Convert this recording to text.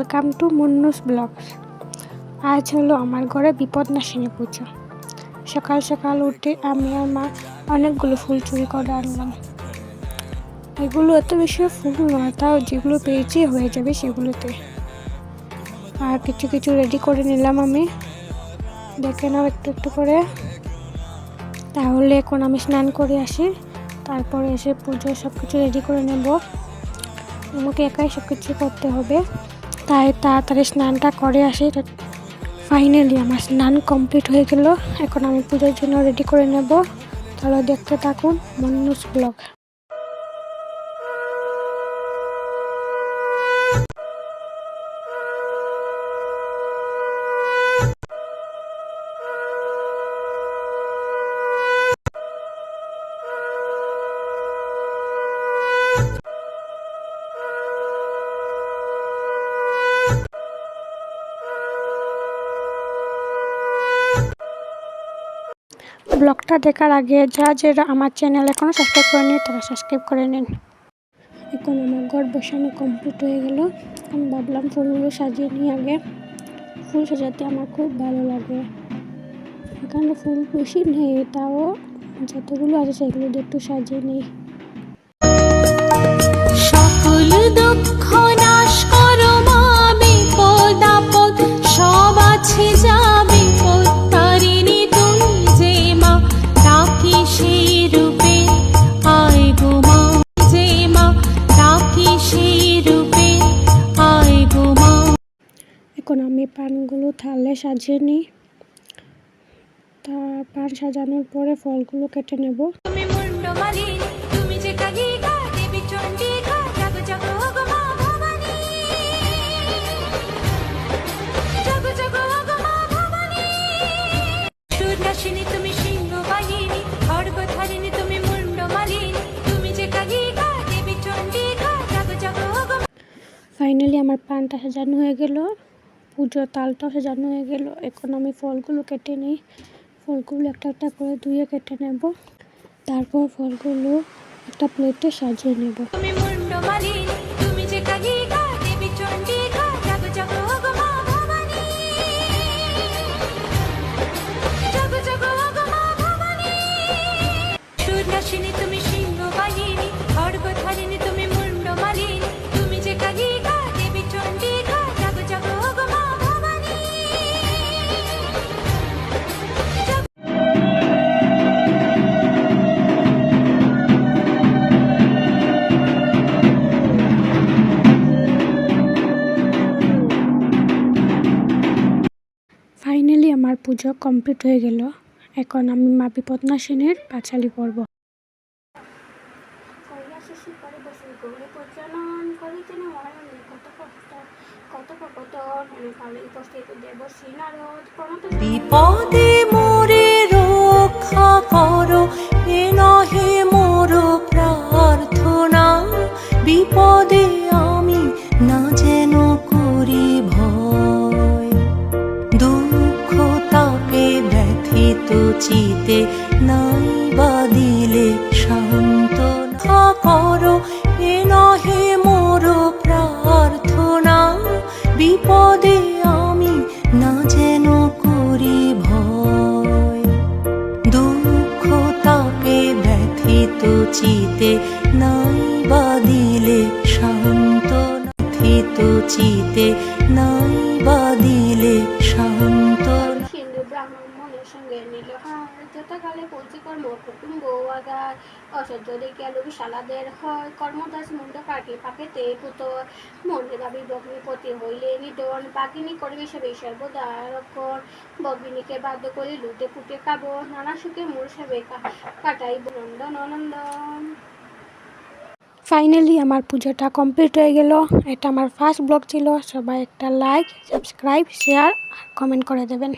Welcome to মুন্নুস blogs. আজ হলো আমার ঘরে বিপদনাশিনী পুজো। সকাল সকাল উঠে আমি আর মা অনেকগুলো ফুল চুরি করে আনলাম। এগুলো এত বেশি ফুল নয়, তাও যেগুলো পেয়েছি হয়ে যাবে সেগুলোতে। আর কিছু কিছু রেডি করে নিলাম আমি, দেখে নাও একটু একটু করে। তাহলে এখন আমি স্নান করে আসি, তারপরে এসে পুজো সব কিছু রেডি করে নেব। আমাকে একাই সব কিছু করতে হবে, তাই তাড়াতাড়ি স্নানটা করে আসি। ফাইনালি আমার স্নান কমপ্লিট হয়ে গেল। এখন আমি পুজোর জন্য রেডি করে নেব। তাহলে দেখতে থাকুন মুন্নুস ব্লগ। ব্লগটা দেখার আগে যারা আমার চ্যানেল এখনও সাবস্ক্রাইব করেনি তারা সাবস্ক্রাইব করে নিন। এখন আমার ঘর বসানো কমপ্লিট হয়ে গেল। আমি ভাবলাম ফুলগুলো সাজিয়ে নিই আগে। ফুল সাজাতে আমার খুব ভালো লাগে। এখানে ফুল বেশি নেই, তাও যতগুলো আছে সেগুলো দিয়ে একটু সাজিয়ে নিই। সকল দুঃখ নাশ করো মা, বিপদ আপদ সব আছে যাবে। তারিণী তুই যে মা, ডাকি সেই রূপে আয় গো মা। যে মা ডাকি সেই রূপে আয় গো মা। এখন আমি পানগুলো থালে সাজিয়ে নিই। পান সাজানোর পরে ফলগুলো কেটে নেব। তুমি মুন্ডমালিনী, তুমি যে কালিকা দেবী চণ্ডিকা, জাগো জাগো গো মা ভবানী। জাগো জাগো গো মা ভবানী। সুরনাশিনী তুমি সিংহ বাহিনী, খড়গধারিণী তুমি মুন্ডমালিনী, তুমি যে কালিকা দেবী চণ্ডিকা, জাগো জাগো গো। ফাইনালি আমার পানটা সাজানো হয়ে গেল, পুজোর তালটাও সাজানো হয়ে গেল। এখন আমি ফলগুলো কেটে নিই। ফলগুলো একটা একটা করে ধুয়ে কেটে নেব। তারপর ফলগুলো একটা প্লেটে সাজিয়ে নেব। তুমি মুন্ডমালিনী, তুমি যে কালিকা দেবী চণ্ডিকা, জাগো জাগো গো মা ভবানী। জাগো জাগো গো মা ভবানী। সুরনাশিনী তুমি সিংহ বাহিনী, খড়গধারিণী তুমি মুন্ডমালিনী, তুমি যে কালিকা দেবী চণ্ডিকা, জাগো জাগো গো মা ভবানী। ফাইনালি আমার পুজো কমপ্লিট হয়ে গেল। এখন আমি মা বিপদনাশিনীর পাঁচালি পড়ব। বিপদে মোরে রক্ষা করো, এ নহে মোর প্রার্থনা। বিপদে আমি না যেন করি ভয়, দুঃখ তাপে ব্যথিত চিতে নাই বা দিলে সান্ত্বনা করো, এ নহে মোর প্রার্থনা। বিপদে আমি না যেন করি ভয়, দুঃখ তাপে ব্যথিত চিতে নাই বা দিলে সান্ত্বনা। ব্যথিত চিতে নাই বা দিলে সান্ত্বনা। হিন্দু ব্রাহ্মণ মনের সঙ্গে নিল হার, যতকালে পৌঁছে কর্ম কুটুম্ব আগার। অসহ্য দেখিয়া লোভী শালাদের হয়, কর্মদাস মুন্ড কাটি পাকেতে পুতর। মনে ভাবি ভগ্নিপতি হইলে নিধন, বাঘিনী করবে সবে সর্বদা রক্ষণ। ভগিনীকে বাধ্য করে লুটে পুটে খাবো, নানা সুখে মোর সবে কাটাইব নন্দন নন্দন। ফাইনালি আমার পুজোটা কমপ্লিট হয়ে গেল। এটা আমার ফার্স্ট ব্লগ ছিল। সবাই একটা লাইক, সাবস্ক্রাইব, শেয়ার আর কমেন্ট করে দেবেন।